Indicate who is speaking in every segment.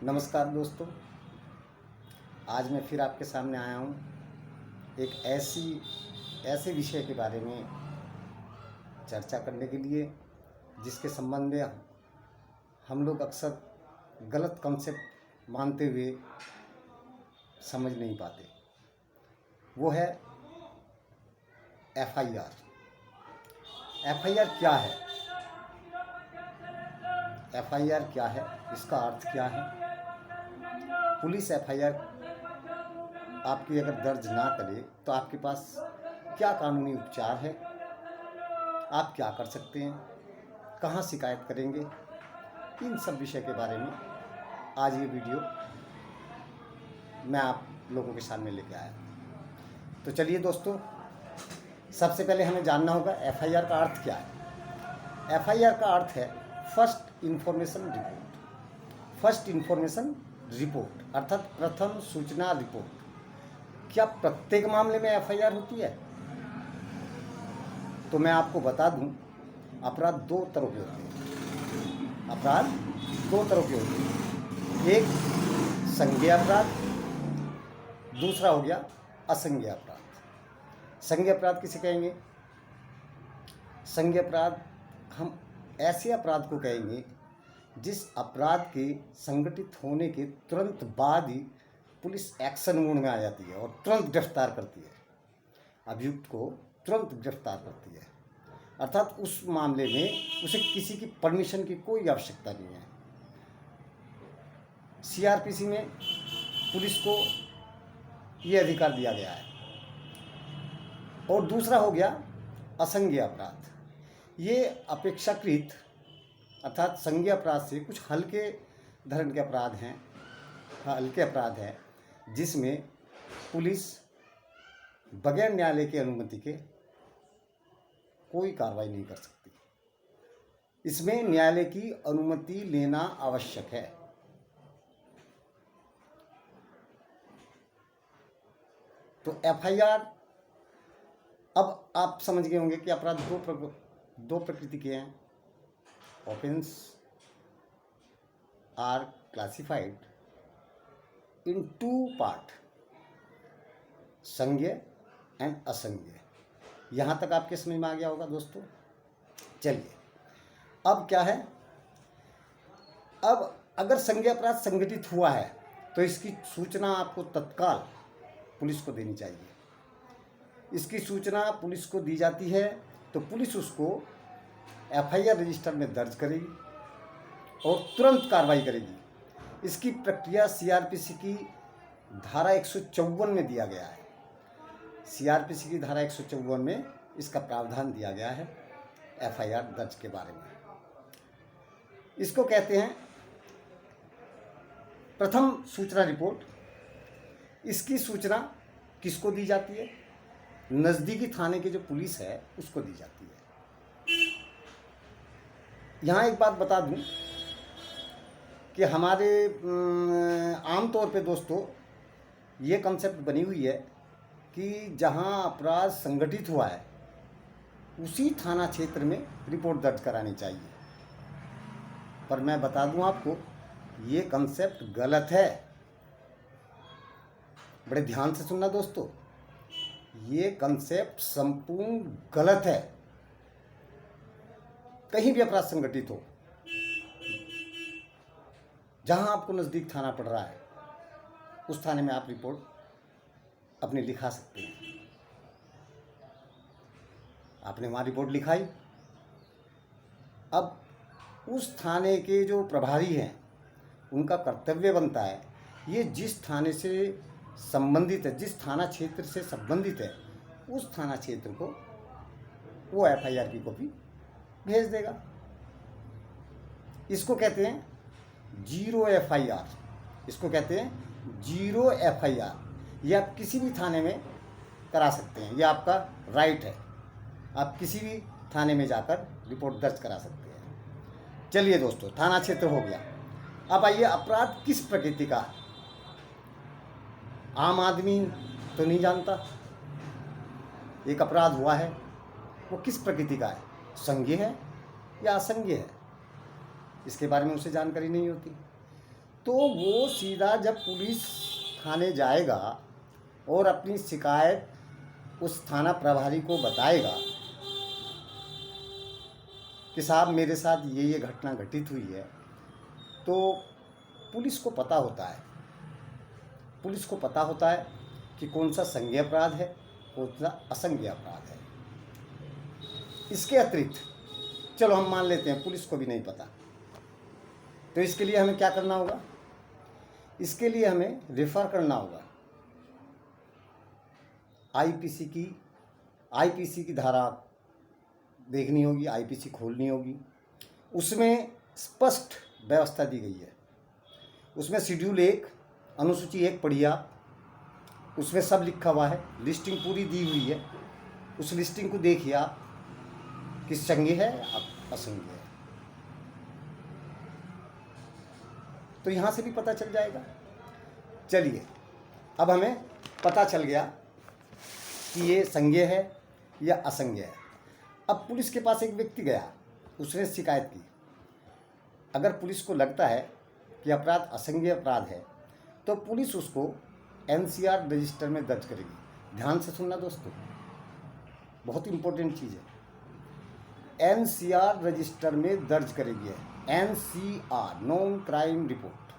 Speaker 1: नमस्कार दोस्तों। आज मैं फिर आपके सामने आया हूँ एक ऐसे विषय के बारे में चर्चा करने के लिए जिसके संबंध में हम लोग अक्सर गलत कंसेप्ट मानते हुए समझ नहीं पाते। वो है एफआईआर। एफआईआर क्या है? एफआईआर क्या है, इसका अर्थ क्या है? पुलिस एफआईआर आपकी अगर दर्ज ना करे तो आपके पास क्या कानूनी उपचार है, आप क्या कर सकते हैं, कहाँ शिकायत करेंगे, इन सब विषय के बारे में आज ये वीडियो मैं आप लोगों के सामने लेके आया। तो चलिए दोस्तों, सबसे पहले हमें जानना होगा एफआईआर का अर्थ क्या है। एफआईआर का अर्थ है first information report. First information report अर्थात प्रथम सूचना रिपोर्ट। क्या प्रत्येक मामले में एफआईआर होती है? तो मैं आपको बता दूं, अपराध दो तरह के होते हैं। अपराध दो तरह के होते हैं, एक संज्ञेय अपराध, दूसरा हो गया असंज्ञेय अपराध। संज्ञेय अपराध किसे कहेंगे? संज्ञेय अपराध हम ऐसे अपराध को कहेंगे जिस अपराध के संगठित होने के तुरंत बाद ही पुलिस एक्शन मोड में आ जाती है और तुरंत गिरफ्तार करती है, अभियुक्त को तुरंत गिरफ्तार करती है। अर्थात उस मामले में उसे किसी की परमिशन की कोई आवश्यकता नहीं है। सीआरपीसी में पुलिस को ये अधिकार दिया गया है। और दूसरा हो गया असंज्ञेय अपराध। ये अपेक्षाकृत अर्थात संज्ञेय अपराध से कुछ हल्के धरण के अपराध हैं, हल्के अपराध हैं जिसमें पुलिस बगैर न्यायालय की अनुमति के कोई कार्रवाई नहीं कर सकती। इसमें न्यायालय की अनुमति लेना आवश्यक है। तो एफआईआर, अब आप समझ गए होंगे कि अपराध दो प्रकृति के हैं। Offense are classified in two part, संज्ञेय एंड असंज्ञेय। यहाँ तक आपके समझ में आ गया होगा दोस्तों। चलिए, अब क्या है, अब अगर संज्ञेय अपराध संगठित हुआ है तो इसकी सूचना आपको तत्काल पुलिस को देनी चाहिए। इसकी सूचना पुलिस को दी जाती है तो पुलिस उसको एफआईआर रजिस्टर में दर्ज करेगी और तुरंत कार्रवाई करेगी। इसकी प्रक्रिया सीआरपीसी की धारा 154 में दिया गया है। सीआरपीसी की धारा 154 में इसका प्रावधान दिया गया है एफआईआर दर्ज के बारे में। इसको कहते हैं प्रथम सूचना रिपोर्ट। इसकी सूचना किसको दी जाती है? नज़दीकी थाने के जो पुलिस है उसको दी जाती है। यहाँ एक बात बता दूं कि हमारे आम तौर पे दोस्तों ये कंसेप्ट बनी हुई है कि जहाँ अपराध संगठित हुआ है उसी थाना क्षेत्र में रिपोर्ट दर्ज करानी चाहिए। पर मैं बता दूं आपको, ये कंसेप्ट गलत है। बड़े ध्यान से सुनना दोस्तों, ये कंसेप्ट संपूर्ण गलत है। कहीं भी अपराध संगठित हो, जहां आपको नज़दीक थाना पड़ रहा है उस थाने में आप रिपोर्ट अपनी लिखा सकते हैं। आपने वहाँ रिपोर्ट लिखाई, अब उस थाने के जो प्रभारी हैं उनका कर्तव्य बनता है ये जिस थाने से संबंधित है, जिस थाना क्षेत्र से संबंधित है, उस थाना क्षेत्र को वो एफआईआर की कॉपी भेज देगा। इसको कहते हैं जीरो एफआईआर। इसको कहते हैं जीरो एफआईआर। ये आप किसी भी थाने में करा सकते हैं, ये आपका राइट है। आप किसी भी थाने में जाकर रिपोर्ट दर्ज करा सकते हैं। चलिए दोस्तों, थाना क्षेत्र हो गया। अब आइए, अपराध किस प्रकृति का? आम आदमी तो नहीं जानता एक अपराध हुआ है, वो किस प्रकृति का है, संज्ञेय है या असंज्ञेय है, इसके बारे में उसे जानकारी नहीं होती। तो वो सीधा जब पुलिस थाने जाएगा और अपनी शिकायत उस थाना प्रभारी को बताएगा कि साहब मेरे साथ ये घटना घटित हुई है, तो पुलिस को पता होता है, पुलिस को पता होता है कि कौन सा संज्ञेय अपराध है, कौन सा असंज्ञेय अपराध है। इसके अतिरिक्त चलो हम मान लेते हैं पुलिस को भी नहीं पता, तो इसके लिए हमें क्या करना होगा? इसके लिए हमें रेफर करना होगा आईपीसी की धारा देखनी होगी, आईपीसी खोलनी होगी। उसमें स्पष्ट व्यवस्था दी गई है। उसमें शेड्यूल 1 अनुसूची 1 पढ़िए आप, उसमें सब लिखा हुआ है, लिस्टिंग पूरी दी हुई है। उस लिस्टिंग को देखिए आप कि संज्ञेय है असंज्ञेय है, तो यहाँ से भी पता चल जाएगा। चलिए अब हमें पता चल गया कि ये संज्ञेय है या असंज्ञेय है। अब पुलिस के पास एक व्यक्ति गया, उसने शिकायत की। अगर पुलिस को लगता है कि अपराध असंज्ञेय अपराध है तो पुलिस उसको एनसीआर रजिस्टर में दर्ज करेगी। ध्यान से सुनना दोस्तों, बहुत इंपॉर्टेंट चीज़ है। एनसीआर रजिस्टर में दर्ज करेगी, एनसीआर नॉन क्राइम रिपोर्ट।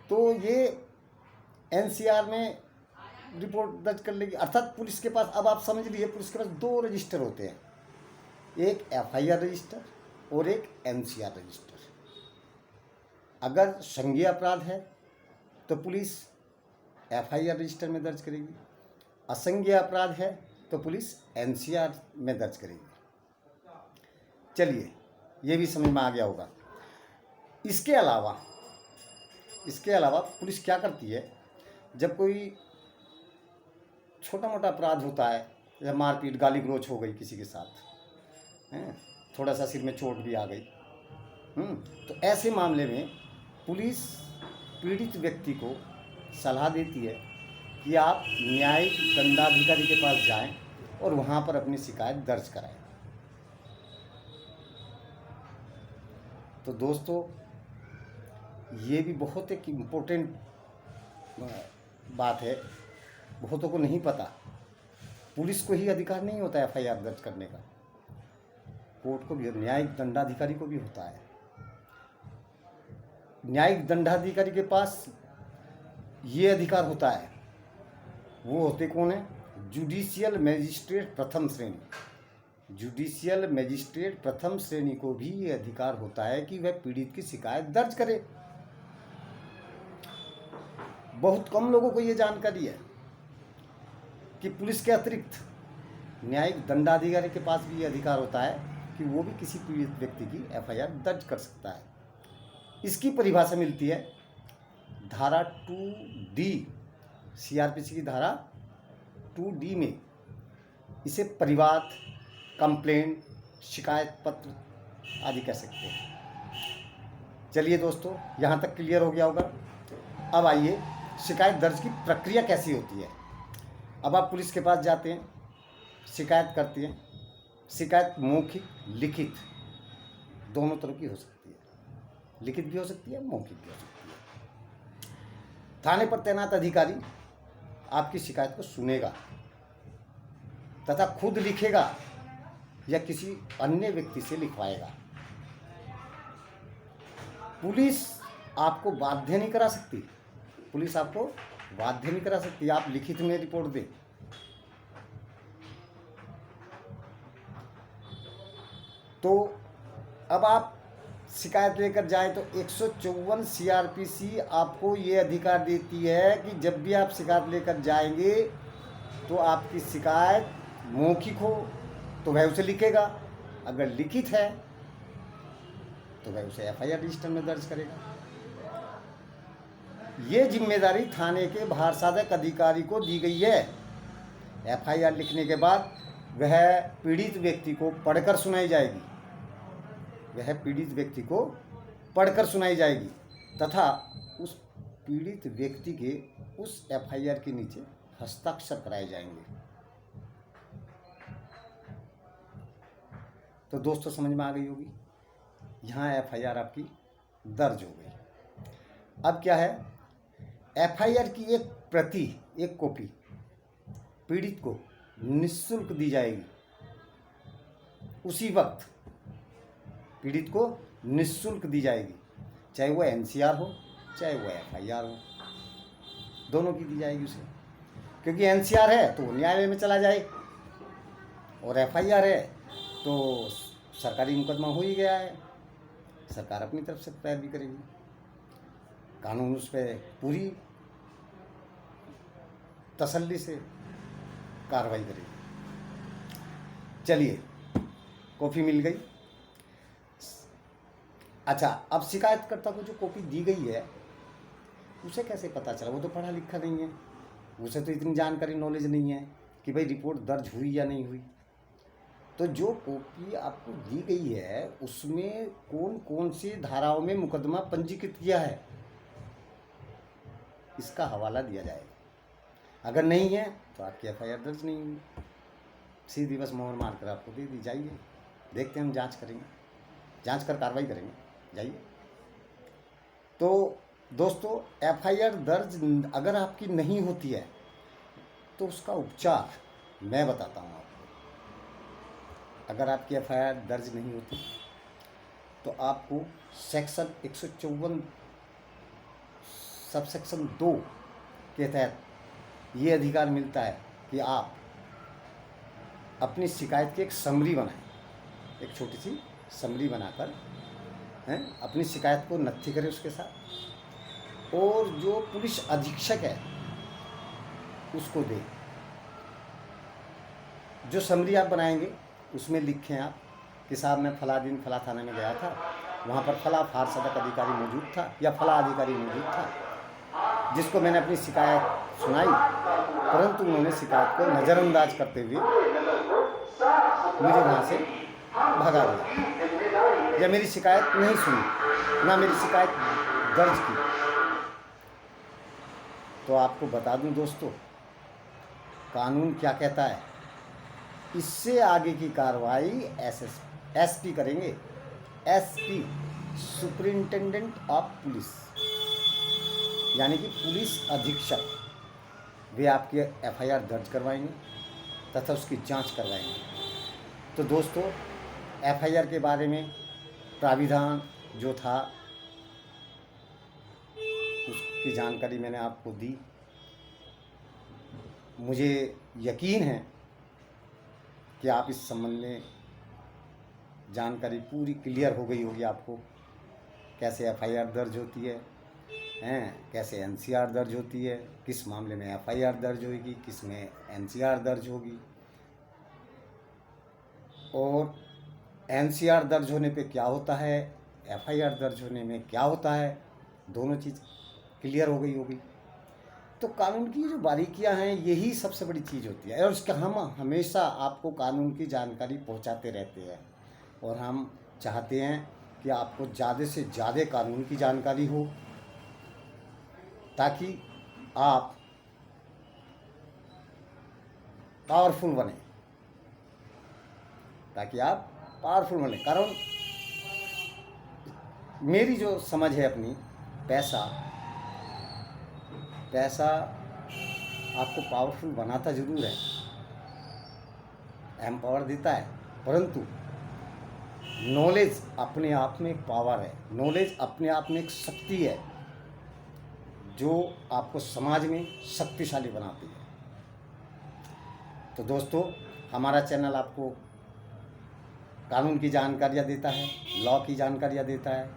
Speaker 1: तो ये एनसीआर में रिपोर्ट दर्ज कर लेगी, अर्थात पुलिस के पास, अब आप समझ लीजिए, पुलिस के पास 2 रजिस्टर होते हैं, एक एफआईआर रजिस्टर और एक एनसीआर रजिस्टर। अगर संज्ञेय अपराध है तो पुलिस एफआईआर रजिस्टर में दर्ज करेगी, असंज्ञेय अपराध है तो पुलिस एनसीआर में दर्ज करेगी। चलिए ये भी समझ में आ गया होगा। इसके अलावा पुलिस क्या करती है, जब कोई छोटा मोटा अपराध होता है, या मारपीट गाली गलौज हो गई किसी के साथ, थोड़ा सा सिर में चोट भी आ गई, तो ऐसे मामले में पुलिस पीड़ित व्यक्ति को सलाह देती है कि आप न्यायिक दंडाधिकारी के पास जाएं और वहाँ पर अपनी शिकायत दर्ज कराएं। तो दोस्तों ये भी बहुत एक इम्पोर्टेंट बात है, बहुतों को नहीं पता। पुलिस को ही अधिकार नहीं होता है एफआईआर दर्ज करने का, कोर्ट को भी, न्यायिक दंडाधिकारी को भी होता है। न्यायिक दंडाधिकारी के पास ये अधिकार होता है, वो होते कौन है? जुडिशियल मैजिस्ट्रेट प्रथम श्रेणी। जुडिशियल मैजिस्ट्रेट प्रथम श्रेणी को भी ये अधिकार होता है कि वह पीड़ित की शिकायत दर्ज करे। बहुत कम लोगों को ये जानकारी है कि पुलिस के अतिरिक्त न्यायिक दंडाधिकारी के पास भी ये अधिकार होता है कि वो भी किसी पीड़ित व्यक्ति की एफआईआर दर्ज कर सकता है। इसकी परिभाषा मिलती है धारा 2D, सीआरपीसी की धारा 2D में। इसे परिवाद, कंप्लेंट, शिकायत पत्र आदि कह सकते हैं। चलिए दोस्तों, यहाँ तक क्लियर हो गया होगा। अब आइए शिकायत दर्ज की प्रक्रिया कैसी होती है। अब आप पुलिस के पास जाते हैं, शिकायत करते हैं। शिकायत मौखिक, लिखित दोनों तरह की हो सकती है, लिखित भी हो सकती है, मौखिक भी हो सकती है। थाने पर तैनात अधिकारी आपकी शिकायत को सुनेगा तथा खुद लिखेगा या किसी अन्य व्यक्ति से लिखवाएगा। पुलिस आपको बाध्य नहीं करा सकती, पुलिस आपको बाध्य नहीं करा सकती आप लिखित में रिपोर्ट दें। तो अब आप शिकायत लेकर जाएं तो 154 सीआरपीसी आपको ये अधिकार देती है कि जब भी आप शिकायत लेकर जाएंगे तो आपकी शिकायत मौखिक हो तो वह उसे लिखेगा, अगर लिखित है तो वह उसे एफआईआर रजिस्टर में दर्ज करेगा। ये जिम्मेदारी थाने के भारसाधक अधिकारी को दी गई है। एफआईआर लिखने के बाद वह पीड़ित व्यक्ति को पढ़कर सुनाई जाएगी, वह पीड़ित व्यक्ति को पढ़कर सुनाई जाएगी तथा उस पीड़ित व्यक्ति के उस एफआईआर के नीचे हस्ताक्षर कराए जाएंगे। तो दोस्तों समझ में आ गई होगी। यहाँ एफआईआर आपकी दर्ज हो गई। अब क्या है, एफआईआर की एक प्रति, एक कॉपी पीड़ित को निःशुल्क दी जाएगी। उसी वक्त पीड़ित को निःशुल्क दी जाएगी, चाहे वो एनसीआर हो चाहे वो एफआईआर हो, दोनों की दी जाएगी उसे। क्योंकि एनसीआर है तो न्यायालय में चला जाए और एफआईआर है तो सरकारी मुकदमा हो ही गया है, सरकार अपनी तरफ से पैरवी करेगी, कानून उस पर पूरी तसल्ली से कार्रवाई करेगी। चलिए, कॉपी मिल गई। अच्छा, अब शिकायतकर्ता को जो कॉपी दी गई है उसे कैसे पता चला? वो तो पढ़ा लिखा नहीं है, उसे तो इतनी जानकारी, नॉलेज नहीं है कि भाई रिपोर्ट दर्ज हुई या नहीं हुई। तो जो कॉपी आपको दी गई है उसमें कौन कौन सी धाराओं में मुकदमा पंजीकृत किया है, इसका हवाला दिया जाएगा। अगर नहीं है तो आपकी एफआईआर दर्ज नहीं हुई, सीधी बस मोहर मार कर आपको दे दी जाइए, देखते हैं हम जांच करेंगे, जांच कर कार्रवाई करेंगे, जाइए। तो दोस्तों, एफआईआर दर्ज अगर आपकी नहीं होती है तो उसका उपचार मैं बताता हूँ आपको। अगर आपकी एफआईआर दर्ज नहीं होती तो आपको सेक्शन 154 सबसेक्शन 2 के तहत ये अधिकार मिलता है कि आप अपनी शिकायत की एक समरी बनाएं, एक छोटी सी समरी बनाकर अपनी शिकायत को नत्थी करें उसके साथ, और जो पुलिस अधीक्षक है उसको दें। जो समरी आप बनाएंगे उसमें लिखें आप कि साहब मैं फला दिन फला थाने में गया था, वहाँ पर फला फार सदक अधिकारी मौजूद था या फला अधिकारी मौजूद था, जिसको मैंने अपनी शिकायत सुनाई, परंतु उन्होंने शिकायत को नज़रअंदाज करते हुए मुझे वहाँ से भगा दिया, या मेरी शिकायत नहीं सुनी, ना मेरी शिकायत दर्ज की। तो आपको बता दूं दोस्तों, कानून क्या कहता है, इससे आगे की कार्रवाई एसपी करेंगे, एसपी, सुपरिंटेंडेंट ऑफ पुलिस, यानी कि पुलिस अधीक्षक, वे आपकी एफआईआर दर्ज करवाएंगे तथा उसकी जांच करवाएंगे। तो दोस्तों, एफआईआर के बारे में प्राविधान जो था उसकी जानकारी मैंने आपको दी। मुझे यकीन है कि आप इस संबंध में जानकारी पूरी क्लियर हो गई होगी आपको, कैसे एफआईआर दर्ज होती है, कैसे एनसीआर दर्ज होती है, किस मामले में एफआईआर दर्ज होगी, किस में एनसीआर दर्ज होगी, और एनसीआर दर्ज होने पे क्या होता है, एफआईआर दर्ज होने में क्या होता है, दोनों चीज़ क्लियर हो गई होगी। तो कानून की जो बारीकियां हैं यही सबसे बड़ी चीज़ होती है, और उसका हम हमेशा आपको कानून की जानकारी पहुंचाते रहते हैं, और हम चाहते हैं कि आपको ज़्यादा से ज़्यादा कानून की जानकारी हो, ताकि आप पावरफुल बने, कारण मेरी जो समझ है अपनी, पैसा आपको पावरफुल बनाता ज़रूर है, एम्पावर देता है, परंतु नॉलेज अपने आप में एक पावर है, नॉलेज अपने आप में एक शक्ति है जो आपको समाज में शक्तिशाली बनाती है। तो दोस्तों, हमारा चैनल आपको कानून की जानकारियाँ देता है, लॉ की जानकारियाँ देता है।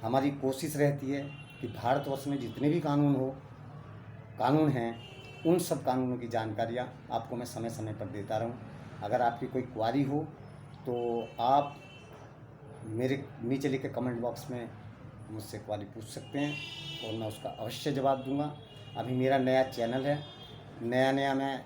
Speaker 1: हमारी कोशिश रहती है कि भारतवर्ष में जितने भी कानून हैं उन सब कानूनों की जानकारियाँ आपको मैं समय समय पर देता रहूं। अगर आपकी कोई क्वारी हो तो आप मेरे नीचे लिखे कमेंट बॉक्स में मुझसे क्वारी पूछ सकते हैं और मैं उसका अवश्य जवाब दूंगा। अभी मेरा नया चैनल है, नया मैं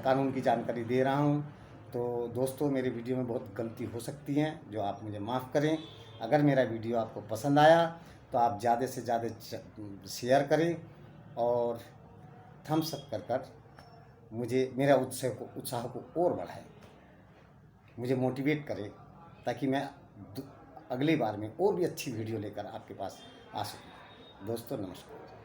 Speaker 1: कानून की जानकारी दे रहा हूं, तो दोस्तों मेरे वीडियो में बहुत गलती हो सकती हैं, जो आप मुझे माफ़ करें। अगर मेरा वीडियो आपको पसंद आया तो आप ज़्यादा से ज़्यादा शेयर करें और थम्स अप कर मुझे, मेरा उत्साह को और बढ़ाएं, मुझे मोटिवेट करें ताकि मैं अगली बार में और भी अच्छी वीडियो लेकर आपके पास आ सकूँ। दोस्तों नमस्कार।